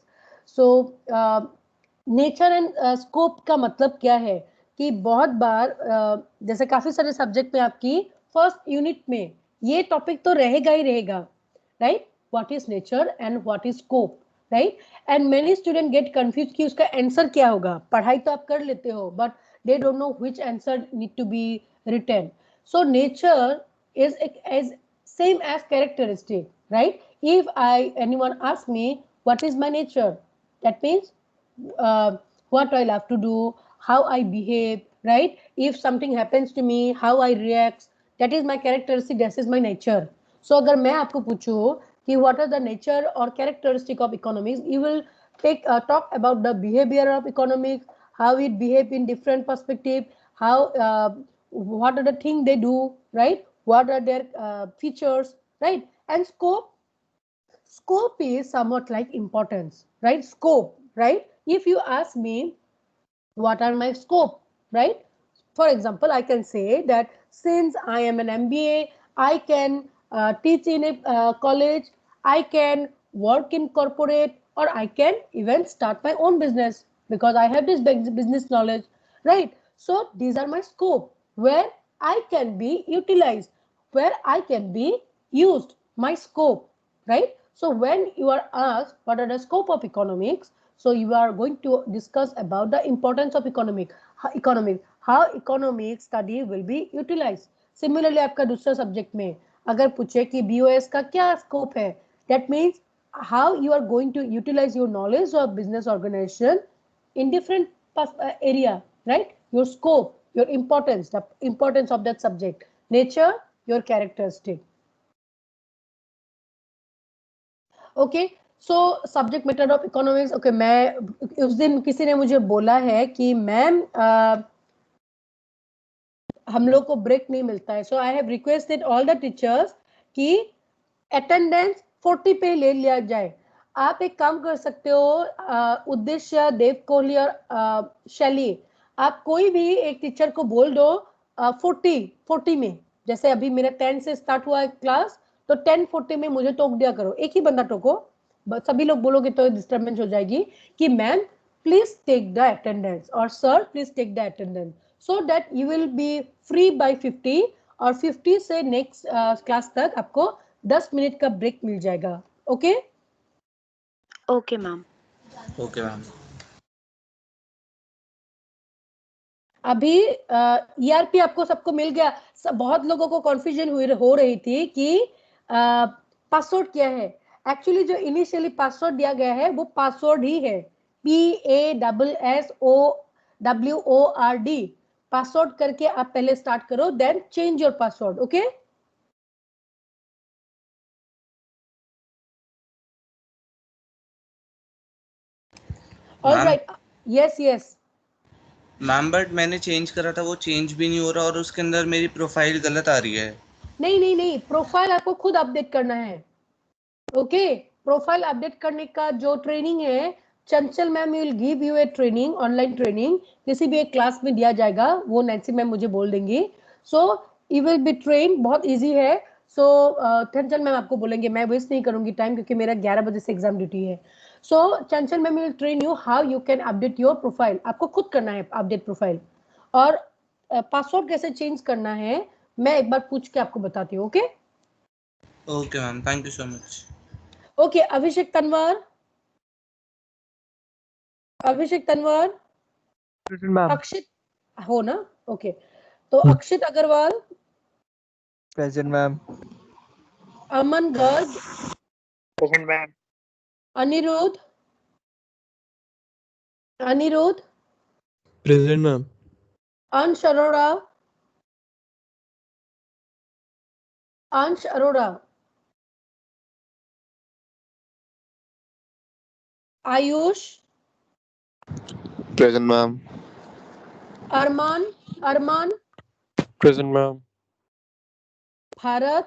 S1: So, nature and scope का मतलब क्या है? कि बहुत बार जैसे काफी सारे सब्जेक्ट में आपकी फर्स्ट यूनिट में ये टॉपिक तो रहेगा ही रहेगा, right? What is nature and what is scope, right? And many students get confused कि उसका आंसर क्या होगा. पढ़ाई तो आप कर लेते हो, but they don't know which answer need to be written. So nature is as same as characteristic, right? If anyone asks me what is my nature, that means what I love to do, how I behave, right? If something happens to me, how I react, that is my characteristic, that is my nature. So अगर मैं आपको पूछूं कि what are the nature or characteristic of economics, you will talk about the behavior of economics, how it behave in different perspective, how what are the things they do, right? What are their features, right? And scope is somewhat like importance, right? Scope, right? If you ask me what are my scope, right? For example, I can say that since I am an MBA, I can teach in a college, I can work in corporate, or I can even start my own business because I have this business knowledge, right? So these are my scope where I can be utilized, where I can be used, my scope, right? So when you are asked what are the scope of economics, so you are going to discuss about the importance of how economic study will be utilized. Similarly आपका दूसरा subject में अगर पूछे कि BOS का क्या scope है, that means how you are going to utilize your knowledge of business organization in different area, right? Your scope, your importance, the importance of that subject, nature, your characteristic. Okay, so subject matter of economics. Okay, मैं उस दिन किसी ने मुझे बोला है कि ma'am हम लोग को ब्रेक नहीं मिलता है, so I have requested all the teachers कि अटेंडेंस 40 पे ले लिया जाए. आप एक काम कर सकते हो, उद्देश्य, देव कोहली और शैली, आप कोई भी एक टीचर को बोल दो 40 में, जैसे अभी मेरा 10 से स्टार्ट हुआ है क्लास, तो 10:40 में मुझे टोक दिया करो, एक ही बंदा टोको, सभी लोग बोलोगे तो डिस्टर्बेंस हो जाएगी कि ma'am please take the attendance और sir please take the attendance, so that you will be free by 50 और 50 से नेक्स्ट क्लास तक आपको 10 मिनट का ब्रेक मिल जाएगा. Okay
S7: okay ma'am.
S3: Okay ma'am.
S1: अभी ERP आपको सबको मिल गया. बहुत लोगों को कंफ्यूजन हो रही थी कि पासवर्ड क्या है. एक्चुअली जो इनिशियली पासवर्ड दिया गया है वो पासवर्ड ही है, PASSWORD. पासवर्ड करके आप पहले स्टार्ट करो, then change your password. Okay alright. Yes
S8: ma'am, but मैंने चेंज करा था, वो चेंज भी नहीं हो रहा और उसके अंदर मेरी प्रोफाइल गलत आ रही है.
S1: नहीं, प्रोफाइल आपको खुद अपडेट करना है. ओके, प्रोफाइल अपडेट करने का जो ट्रेनिंग है, चंचल ma'am will give U A training, online training, किसी भी एक क्लास में दिया जाएगा, वो नैन्सी मैम मुझे बोल देंगी. So you will B train, बहुत इजी है. सो चंचल मैम आपको बोलेंगे, मैं वेस्ट नहीं करूंगी टाइम क्योंकि मेरा 11 बजे से एग्जाम ड्यूटी है. सो चंचल ma'am will train you how you can update your profile. आपको खुद करना है अपडेट प्रोफाइल, और पासवर्ड कैसे चेंज करना है मैं एक बार पूछ के आपको बताती हूँ. Okay
S8: okay ma'am, thank you so much.
S1: Okay, Abhishek Tanwar, Akshit हो ना. ओके, तो Akshit Agarwal,
S2: present ma'am.
S1: Aman Garg,
S4: Present, ma'am.
S1: Aniruddh,
S2: present ma'am.
S1: Ansh Arora, Ayush,
S6: Present, ma'am.
S1: Arman,
S2: present ma'am.
S1: Bharat,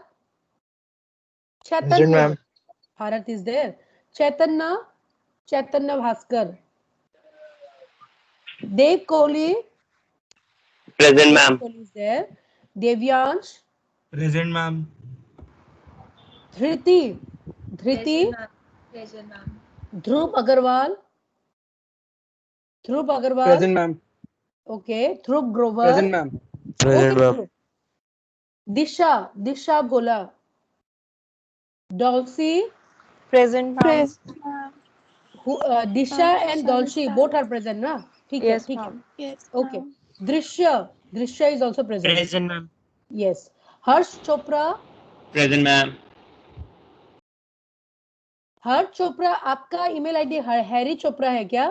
S4: Present,
S1: Chaitanya,
S4: ma'am.
S1: Bharat is there, Chaitanya Bhaskar, Dev Kohli,
S9: Present, ma'am.
S1: is there, Devyansh,
S3: present ma'am.
S1: Dhriti, Dhruv Agarwal,
S4: Present, ma'am.
S1: Okay, Dhruv Grover,
S4: Present, ma'am.
S2: Present ma'am.
S1: Disha Bhola, dorsi,
S7: present ma'am.
S1: Disha and Dolcy both are present ना. ठीक है. Okay, Drishya is also present.
S5: Present, ma'am.
S1: Yes. Harsh Chopra,
S9: Present, ma'am.
S1: आपका email ID Harry Chopra है क्या?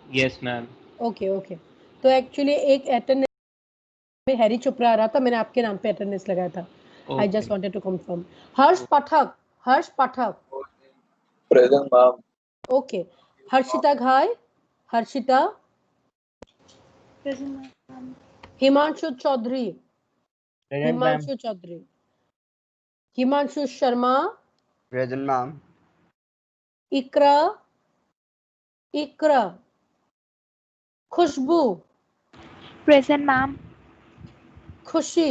S9: Yes, ma'am.
S1: Okay, तो actually एक attendance में Harry Chopra आ रहा था, मैंने आपके नाम पे अटेंडेंस लगाया था. I just wanted to confirm. Harsh Pathak,
S6: Present, ma'am.
S1: Okay. Harshita Ghai, Himanshu Chaudhary, Himanshu Sharma,
S9: Present, ma'am.
S1: Iqra, Khushbu,
S7: present ma'am.
S1: Khushi,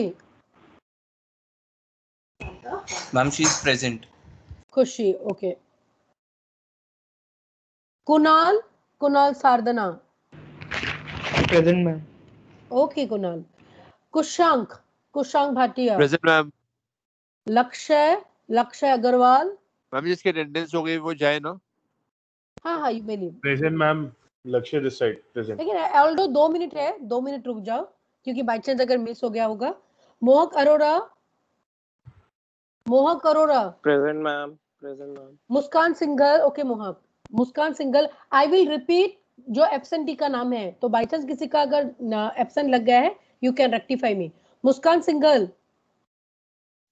S8: ma'am, she is present.
S1: Khushi. Okay. Kunal Sardana.
S9: Present, ma'am.
S1: Okay, Kunal. Kushank Bhatia.
S10: Present ma'am.
S1: लक्ष्य अग्रवाल.
S10: मैम जिसकी अटेंडेंस हो गई वो जाए ना.
S1: हाँ you may leave.
S11: Present ma'am. लक्ष्य this side present.
S1: लेकिन ऑल्दो 2 मिनट है, 2 मिनट रुक जाओ क्योंकि बाय चांस अगर मिस हो गया होगा. मोहक Arora.
S4: Present, ma'am. Present, ma'am.
S1: मुस्कान सिंघल. ओके मोहक. मुस्कान सिंघल. आई विल रिपीट जो एब्सेंटी का नाम है, तो बाय चांस किसी का अगर एब्सेंट लग गया है you can rectify me. Muskan Singhal.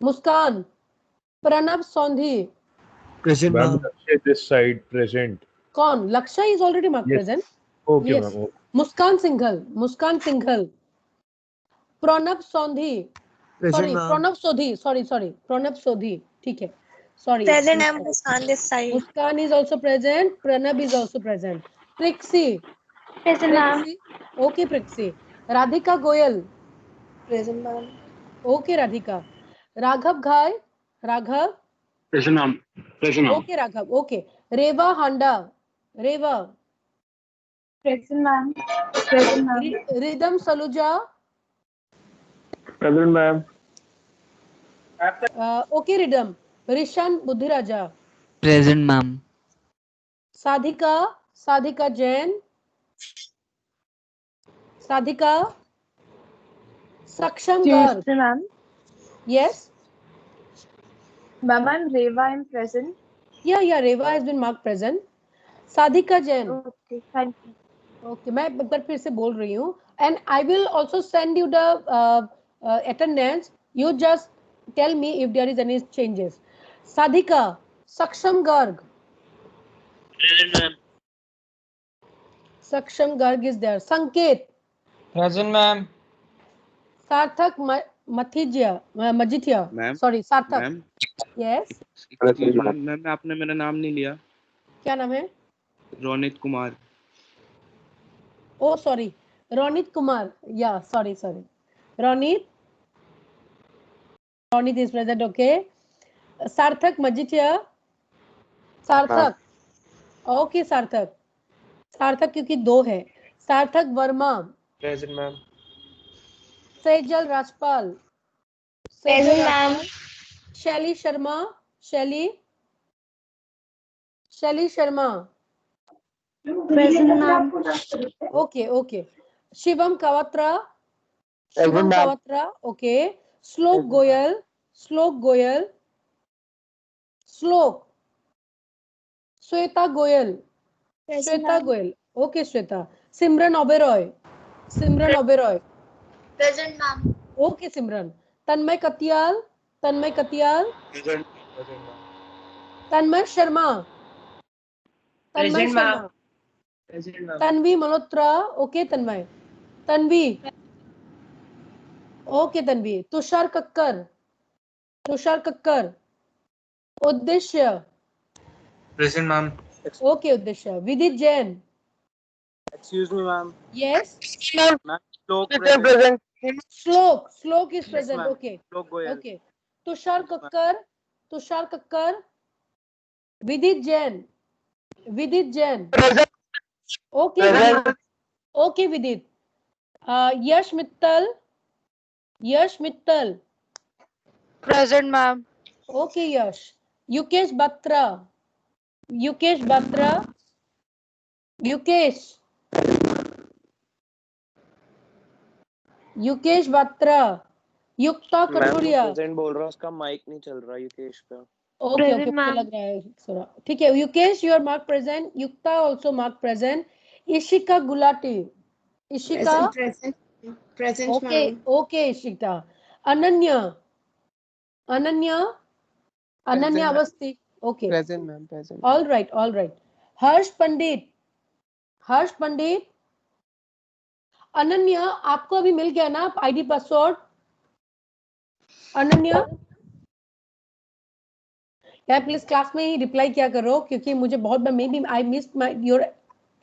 S1: Muskan. Pranab Sondhi.
S3: Present,
S11: ma'am.
S3: ma'am.
S11: Lakshya this side present.
S1: कौन? Lakshya is already mark present.
S11: Okay
S1: Yes.
S11: Ma'am.
S1: Muskan Singhal. Pranab Sondhi. Sorry Pranab Sodhi. ठीक है. Sorry.
S7: Present, ma'am. Muskan this side.
S1: Muskan is also present. Pranab is also present. Trixie.
S7: Present, ma'am.
S1: Okay, Trixie. Radhika Goyal.
S7: Present, ma'am.
S1: Okay, Radhika. Raghav Ghai. Raghav.
S9: Present, ma'am. Present, ma'am.
S1: Okay, Raghav. Okay. Reva Handa. Reva.
S7: Present, ma'am. Present, ma'am.
S1: Rhythm Saluja.
S9: Present, ma'am.
S1: Okay, Rhythm. Rishan Buddhiraja.
S12: Present, ma'am.
S1: Sadhika Jain. Sadhika. Saksham Garg.
S7: Yes, ma'am.
S1: Yes.
S7: Ma'am, I'm Reva. I'm present.
S1: Yeah. Reva has been marked present. Sadhika Jain.
S7: Okay, thank you.
S1: Okay, मैं एक बार फिर से बोल रही हूँ. And I will also send you the attendance. You just tell me if there is any changes. Sadhika. Saksham Garg.
S9: Present, ma'am.
S1: Saksham Garg is there. Sanket.
S4: Present, ma'am.
S1: Sarthak Majithia.
S8: Ma'am.
S1: Sorry, Sarthak.
S8: Ma'am.
S1: Yes.
S8: Ma'am आपने मेरा नाम नहीं लिया.
S1: क्या नाम है?
S8: Ronit Kumar.
S1: Oh, sorry. Ronit Kumar. Yeah, sorry. Ronit is present, okay. Sarthak Majithia. Sarthak. Okay, Sarthak क्योंकि 2 है. Sarthak Verma.
S4: Present, ma'am.
S1: Sejal Rajpal.
S7: Present, ma'am.
S1: Shelly Sharma. Shelly Sharma.
S7: Present, ma'am.
S1: Okay. Shivam Kawatra.
S4: Present, ma'am.
S1: Okay. Slok Goyal. Shweta Goyal. Okay, Shweta. Simran Oberoi.
S7: Present, ma'am.
S1: Okay, Simran. Tanmay Katyal.
S4: Present, ma'am.
S1: Tanmay Sharma.
S5: Present, ma'am. Present, ma'am.
S1: Tanvi Malhotra. Okay, Tanmay. Tanvi. Okay, Tanvi. Tushar Kakkar. Uddeshya.
S4: Present, ma'am.
S1: Okay, Uddeshya. Vidit Jain.
S4: Excuse me, ma'am.
S1: Yes.
S4: Ma'am, Slok present.
S1: Slok is present.
S4: ma'am.
S1: Okay.
S4: Slok Goyal.
S1: Okay. Tushar Kakkar. Vidit Jain. Okay. Vidit. Okay, Vidit. Yash Mittal.
S7: Present, ma'am.
S1: Okay, Yash. Yukesh Batra. Yukesh Batra. Yukta Kathuria.
S4: Present बोल रहा हूँ, उसका mic नहीं चल रहा युकेश का.
S1: Okay, मुझे लग रहा है थोड़ा. ठीक है. Yukesh, you are marked present. Yukta also marked present. Ishika Gulati.
S7: Present,
S1: Okay, Ishika. Ananya Avasti. Okay.
S2: Present, ma'am. Present.
S1: All right. Harsh Pandit. Ananya, आपको अभी मिल गया ना आईडी पासवर्ड? अनन्या यार प्लीज क्लास में ही रिप्लाई किया करो, क्योंकि मुझे बहुत maybe I missed my your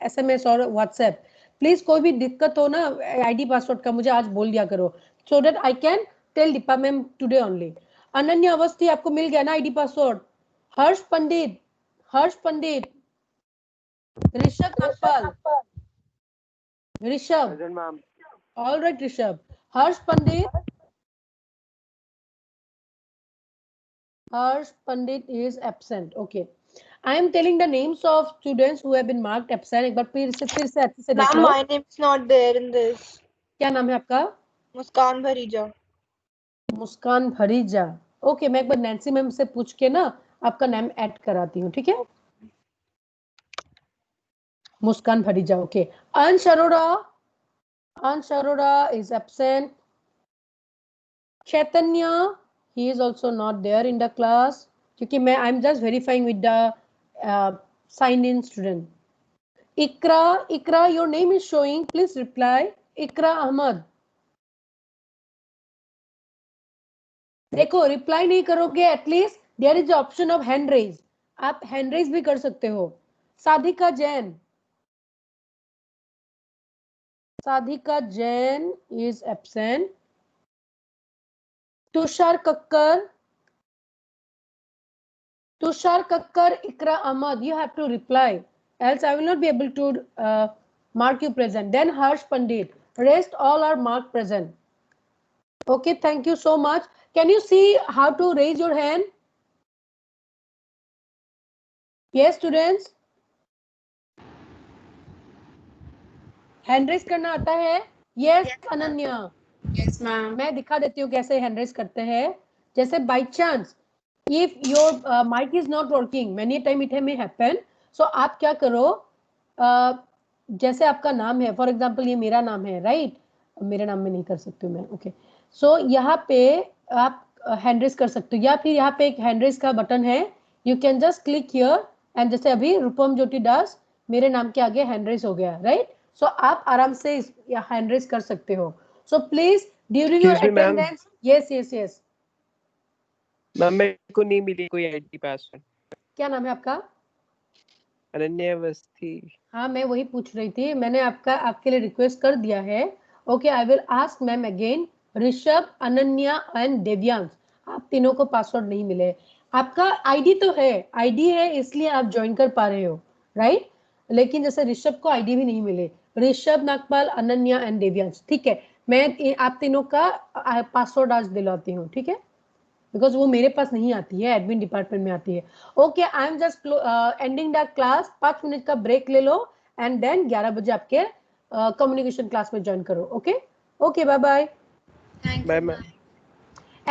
S1: SMS और व्हाट्सएप. प्लीज कोई भी दिक्कत हो ना आईडी पासवर्ड का, मुझे आज बोल दिया करो, so that I can tell Deepa ma'am today only. Ananya Awasthi, आपको मिल गया ना ID password? Harsh Pandit, Rishabh Nagpal, Rishabh,
S2: Present, ma'am.
S1: all right Rishabh, Harsh Pandit is absent. Okay, I am telling the names of students who have been marked absent. एक बार फिर से अच्छे से देख लो.
S7: My name is not there in this.
S1: क्या नाम है आपका?
S7: मुस्कान भरीजा.
S1: मुस्कान भरीजा. ओके, मैं एक बार नैन्सी मैम से पूछ के ना आपका नाम ऐड कराती हूँ, ठीक है? मुस्कान भरीजा. ओके. अंश Arora is absent. Chaitanya, he is also not there in the class. क्योंकि मैं I'm just verifying with the signed in student. Ikra, your name is showing. Please reply. Ikra Ahmad. देखो, रिप्लाई नहीं करोगे, at least there is option of hand raise. आप hand raise भी कर सकते हो. Sadhika Jain is absent. Tushar Kakkar, Ikra Ahmad, you have to reply, else I will not be able to mark you present. Then Harsh Pandit, rest all are marked present. Okay, thank you so much. Can you see how to raise your hand? Yes, students. Hand raise करना आता है? Yes, Ananya.
S7: Yes, ma'am.
S1: मैं दिखा देती हूँ कैसे hand raise करते हैं. जैसे by chance if your mic is not working, many time it may happen. So आप क्या करो, जैसे आपका नाम है, फॉर एग्जाम्पल ये मेरा नाम है, राइट? मेरे नाम में नहीं कर सकती हूँ मैं. ओके, सो यहाँ पे आप हैंड रेज कर सकते हो, या फिर यहाँ पे एक हैंड रेज का बटन है, you can just click here and जैसे अभी रूपम ज्योति दास मेरे नाम के आगे हैंड रेज हो गया, राइट? सो आप आराम से हैंड रेज कर सकते हो. So please during your attendance. Yes
S2: ma'am, मेरे को नहीं मिली कोई आईडी पासवर्ड.
S1: क्या नाम है आपका?
S2: अनन्या अवस्थी.
S1: हाँ, मैं वही पूछ रही थी. मैंने आपके लिए रिक्वेस्ट कर दिया है. Okay, I will ask ma'am again. Rishabh, Ananya and Devyansh, आप तीनों को पासवर्ड नहीं मिले. आपका आईडी तो है, आईडी है इसलिए आप ज्वाइन कर पा रहे हो, राइट? लेकिन जैसे ऋषभ को आईडी भी नहीं मिले. ऋषभ नागपाल, अनन्या एंड देव्यांश, ठीक है. मैं आप तीनों का पासवर्ड आज दिलाती हूँ, ठीक है? बिकॉज वो मेरे पास नहीं आती है, एडमिन डिपार्टमेंट में आती है. Okay, I am just ending the class. 5 minute का ब्रेक ले लो एंड देन 11 बजे आपके कम्युनिकेशन क्लास में ज्वाइन करो. Okay, bye bye.
S2: Bye ma'am.